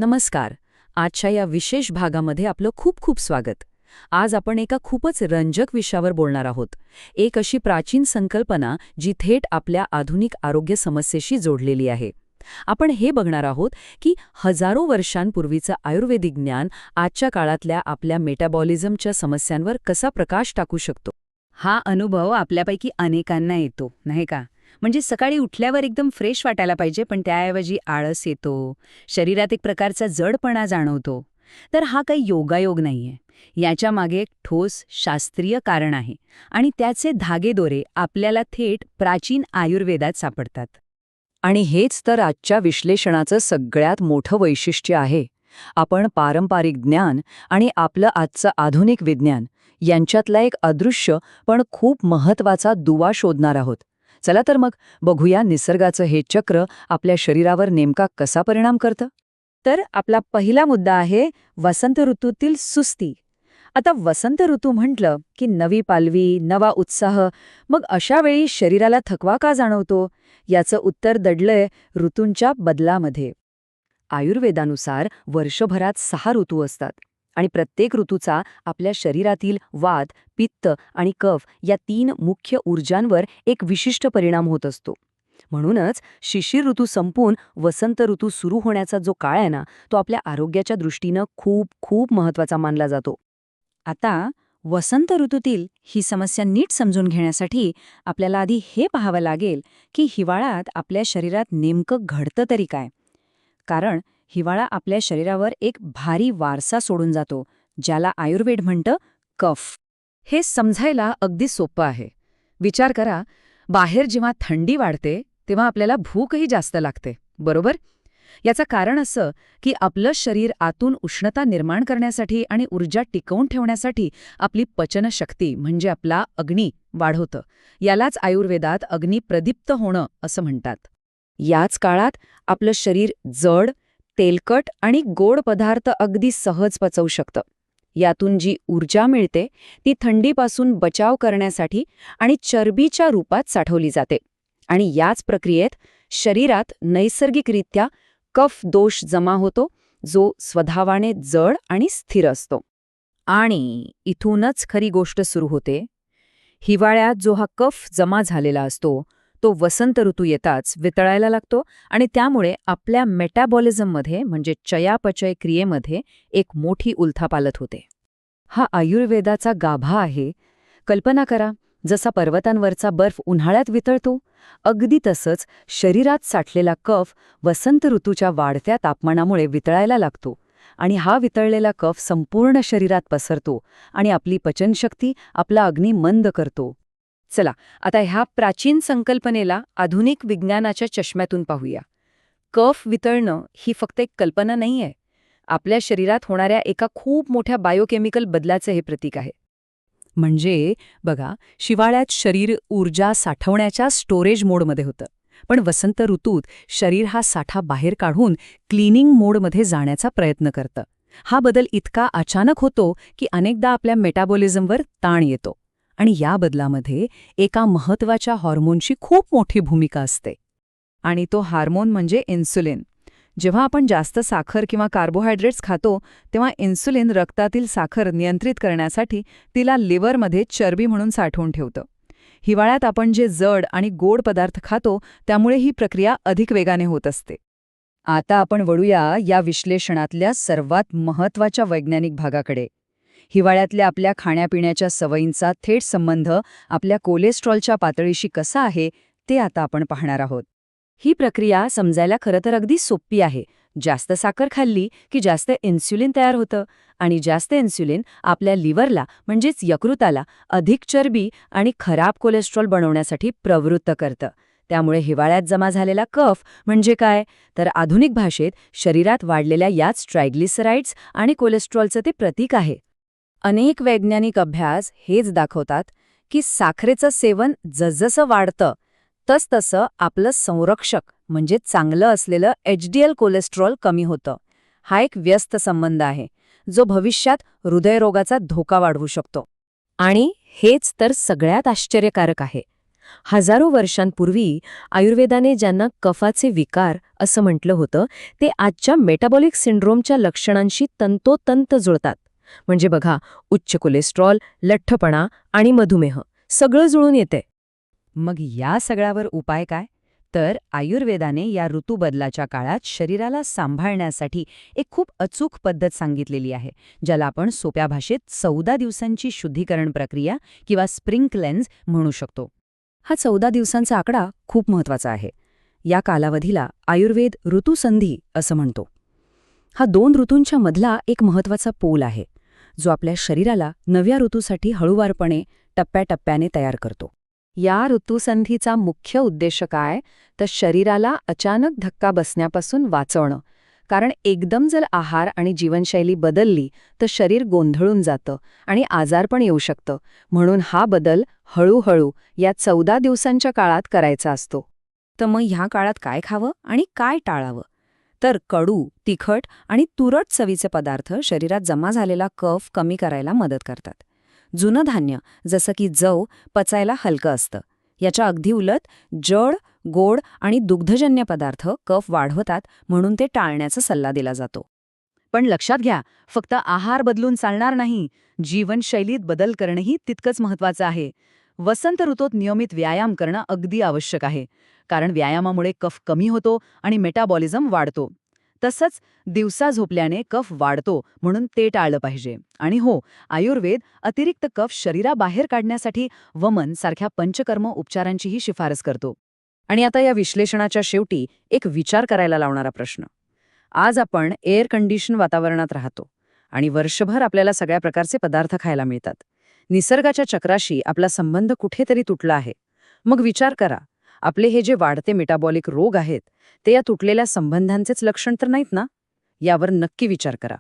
नमस्कार. आजच्या या विशेष भागामध्ये आपलं खूप खूप स्वागत. आज आपण एका खूपच रंजक विषयावर बोलणार आहोत. एक अशी प्राचीन संकल्पना जी थेट आपल्या आधुनिक आरोग्य समस्येशी जोडलेली आहे. आपण हे बघणार आहोत की हजारो वर्षांपूर्वीचं आयुर्वेदिक ज्ञान आजच्या काळातल्या आपल्या मेटाबॉलिझमच्या समस्यांवर कसा प्रकाश टाकू शकतो. हा अनुभव आपल्यापैकी अनेकांना येतो, नाही का? म्हणजे सकाळी उठल्यावर एकदम फ्रेश वाटायला पाहिजे, पण त्याऐवजी आळस येतो, शरीरात एक प्रकारचा जडपणा जाणवतो. तर हा काही योगायोग नाहीये. याच्या मागे एक ठोस शास्त्रीय कारण आहे आणि त्याचे धागेदोरे आपल्याला थेट प्राचीन आयुर्वेदात सापडतात. आणि हेच तर आजच्या विश्लेषणाचं सगळ्यात मोठं वैशिष्ट्य आहे. आपण पारंपरिक ज्ञान आणि आपलं आजचं आधुनिक विज्ञान यांच्यातला एक अदृश्य पण खूप महत्वाचा दुवा शोधणार आहोत. चला तर मग बघूया निसर्गाचं हे चक्र आपल्या शरीरावर नेमका कसा परिणाम करतं. तर आपला पहिला मुद्दा आहे वसंत ऋतूतील सुस्ती. आता वसंत ऋतू म्हटलं की नवी पालवी, नवा उत्साह, मग अशा वेळी शरीराला थकवा का जाणवतो? याचं उत्तर दडलंय ऋतूंच्या बदलामध्ये. आयुर्वेदानुसार वर्षभरात 6 ऋतू असतात आणि प्रत्येक ऋतूचा आपल्या शरीरातील वात, पित्त आणि कफ या 3 मुख्य ऊर्जांवर एक विशिष्ट परिणाम होत असतो. म्हणूनच शिशिर ऋतू संपून वसंत ऋतू सुरू होण्याचा जो काळ आहे ना, तो आपल्या आरोग्याच्या दृष्टीनं खूप खूप महत्त्वाचा मानला जातो. आता वसंत ऋतूतील ही समस्या नीट समजून घेण्यासाठी आपल्याला आधी हे पाहावं लागेल की हिवाळ्यात आपल्या शरीरात नेमकं घडतं तरी काय. कारण हिवाळा आपल्या शरीरावर एक भारी वारसा सोडून जातो, ज्याला आयुर्वेद म्हणतं कफ. हे समजायला अगदी सोपं आहे. विचार करा, बाहेर जेव्हा थंडी वाढते तेव्हा आपल्याला भूकही जास्त लागते, बरोबर? याचं कारण असं की आपलं शरीर आतून उष्णता निर्माण करण्यासाठी आणि ऊर्जा टिकवून ठेवण्यासाठी आपली पचनशक्ती म्हणजे आपला अग्नी वाढवतं. यालाच आयुर्वेदात अग्निप्रदीप्त होणं असं म्हणतात. याच काळात आपलं शरीर जड, तेलकट आणि गोड पदार्थ अगदी सहज पचवू शकतं. यातून जी ऊर्जा मिळते ती थंडीपासून बचाव करण्यासाठी आणि चरबीच्या रूपात साठवली जाते. आणि याच प्रक्रियेत शरीरात नैसर्गिकरित्या कफ दोष जमा होतो, जो स्वभावाने जड आणि स्थिर असतो. आणि इथूनच खरी गोष्ट सुरू होते. हिवाळ्यात जो हा कफ जमा झालेला असतो तो वसंत ऋतू येताच वितळायला लागतो आणि त्यामुळे आपल्या मेटाबॉलिझममध्ये म्हणजे चयापचय क्रियेमध्ये एक मोठी उलथापालथ होते. हा आयुर्वेदाचा गाभा आहे. कल्पना करा, जसा पर्वतांवरचा बर्फ उन्हाळ्यात वितळतो, अगदी तसंच शरीरात साठलेला कफ वसंत ऋतूच्या वाढत्या तापमानामुळे वितळायला लागतो आणि हा वितळलेला कफ संपूर्ण शरीरात पसरतो आणि आपली पचनशक्ती, आपला अग्नी मंद करतो. चला आता ह्या प्राचीन संकल्पनेला आधुनिक विज्ञानाच्या चष्म्यातून पाहूया. कफ वितळणं ही फक्त एक कल्पना नाहीये. आपल्या शरीरात होणाऱ्या एका खूप मोठ्या बायोकेमिकल बदलाचं हे प्रतीक आहे. म्हणजे बघा, शिवाळ्यात शरीर ऊर्जा साठवण्याच्या स्टोरेज मोडमध्ये होतं, पण वसंत ऋतूत शरीर हा साठा बाहेर काढून क्लिनिंग मोडमध्ये जाण्याचा प्रयत्न करतं. हा बदल इतका अचानक होतो की अनेकदा आपल्या मेटाबॉलिझमवर ताण येतो. आणि या बदलामध्ये एका महत्त्वाच्या हॉर्मोनची खूप मोठी भूमिका असते. आणि तो हार्मोन म्हणजे इन्सुलिन. जेव्हा आपण जास्त साखर किंवा कार्बोहायड्रेट्स खातो तेव्हा इन्सुलिन रक्तातील साखर नियंत्रित करण्यासाठी तिला लिव्हरमध्ये चरबी म्हणून साठवून ठेवतं. हिवाळ्यात आपण जे जड आणि गोड पदार्थ खातो त्यामुळे ही प्रक्रिया अधिक वेगाने होत असते. आता आपण वळूया या विश्लेषणातल्या सर्वात महत्त्वाच्या वैज्ञानिक भागाकडे. हिवाळ्यातल्या आपल्या खाण्यापिण्याच्या सवयींचा थेट संबंध आपल्या कोलेस्ट्रॉलच्या पातळीशी कसा आहे ते आता आपण पाहणार आहोत. ही प्रक्रिया समजायला खरं तर अगदी सोपी आहे. जास्त साखर खाल्ली की जास्त इन्सुलिन तयार होतं आणि जास्त इन्सुलिन आपल्या लिव्हरला म्हणजेच यकृताला अधिक चरबी आणि खराब कोलेस्ट्रॉल बनवण्यासाठी प्रवृत्त करतं. त्यामुळे हिवाळ्यात जमा झालेला कफ म्हणजे काय, तर आधुनिक भाषेत शरीरात वाढलेल्या याच ट्रायग्लिसराइड्स आणि कोलेस्ट्रॉलचं ते प्रतीक आहे. अनेक वैज्ञानिक अभ्यास हेच दाखवतात की साखरेचं सेवन जसजसं वाढतं तसतसं आपलं संरक्षक म्हणजे चांगलं असलेलं HDL कोलेस्ट्रॉल कमी होतं. हा एक व्यस्त संबंध आहे जो भविष्यात हृदयरोगाचा धोका वाढवू शकतो. आणि हेच तर सगळ्यात आश्चर्यकारक आहे. हजारो वर्षांपूर्वी आयुर्वेदाने ज्यांना कफाचे विकार असं म्हटलं होतं ते आजच्या मेटाबॉलिक सिंड्रोमच्या लक्षणांशी तंतोतंत जुळतात. म्हणजे बघा, उच्च कोलेस्ट्रॉल, लठ्ठपणा आणि मधुमेह सगळं जुळून येते. मग या सगळ्यावर उपाय काय? तर आयुर्वेदाने या ऋतूबदलाच्या काळात शरीराला सांभाळण्यासाठी एक खूप अचूक पद्धत सांगितलेली आहे, ज्याला आपण सोप्या भाषेत 14 दिवसांची शुद्धीकरण प्रक्रिया किंवा स्प्रिंग क्लेन्स म्हणू शकतो. हा 14 दिवसांचा आकडा खूप महत्वाचा आहे. या कालावधीला आयुर्वेद ऋतुसंधी असं म्हणतो. हा 2 ऋतूंच्या मधला एक महत्वाचा पोल आहे, जो आपल्या शरीराला नव्या ऋतूसाठी हळूवारपणे टप्प्याटप्प्याने तयार करतो. या ऋतुसंधीचा मुख्य उद्देश काय, तर शरीराला अचानक धक्का बसण्यापासून वाचवणं. कारण एकदम जर आहार आणि जीवनशैली बदलली तर शरीर गोंधळून जातं आणि आजारपण येऊ शकतं. म्हणून हा बदल हळूहळू या 14 दिवसांच्या काळात करायचा असतो. तर मग ह्या काळात काय खावं आणि काय टाळावं? तर कडू, तिखट आणि तुरट चवीचे पदार्थ शरीरात जमा झालेला कफ कमी करायला मदत करतात. जुनं धान्य जसं की जव पचायला हलकं असतं. याच्या अगदी उलट जड, गोड आणि दुग्धजन्य पदार्थ कफ वाढवतात, म्हणून ते टाळण्याचा सल्ला दिला जातो. पण लक्षात घ्या, फक्त आहार बदलून चालणार नाही, जीवनशैलीत बदल करणंही तितकंच महत्वाचं आहे. वसंत ऋतूत नियमित व्यायाम करणं अगदी आवश्यक आहे, कारण व्यायामामुळे कफ कमी होतो आणि मेटाबॉलिझम वाढतो. तसंच दिवसा झोपल्याने कफ वाढतो, म्हणून ते टाळलं पाहिजे. आणि हो, आयुर्वेद अतिरिक्त कफ शरीराबाहेर काढण्यासाठी वमन सारख्या पंचकर्म उपचारांचीही शिफारस करतो. आणि आता या विश्लेषणाच्या शेवटी एक विचार करायला लावणारा प्रश्न. आज आपण एअर कंडिशन वातावरणात राहतो आणि वर्षभर आपल्याला सगळ्या प्रकारचे पदार्थ खायला मिळतात. निसर्गाच्या चक्राशी आपला संबंध कुठेतरी तुटला आहे. मग विचार करा, आपले हे जे वाढते मेटाबॉलिक रोग आहेत ते या तुटलेल्या संबंधांचेच लक्षण तर नाहीत ना? यावर नक्की विचार करा.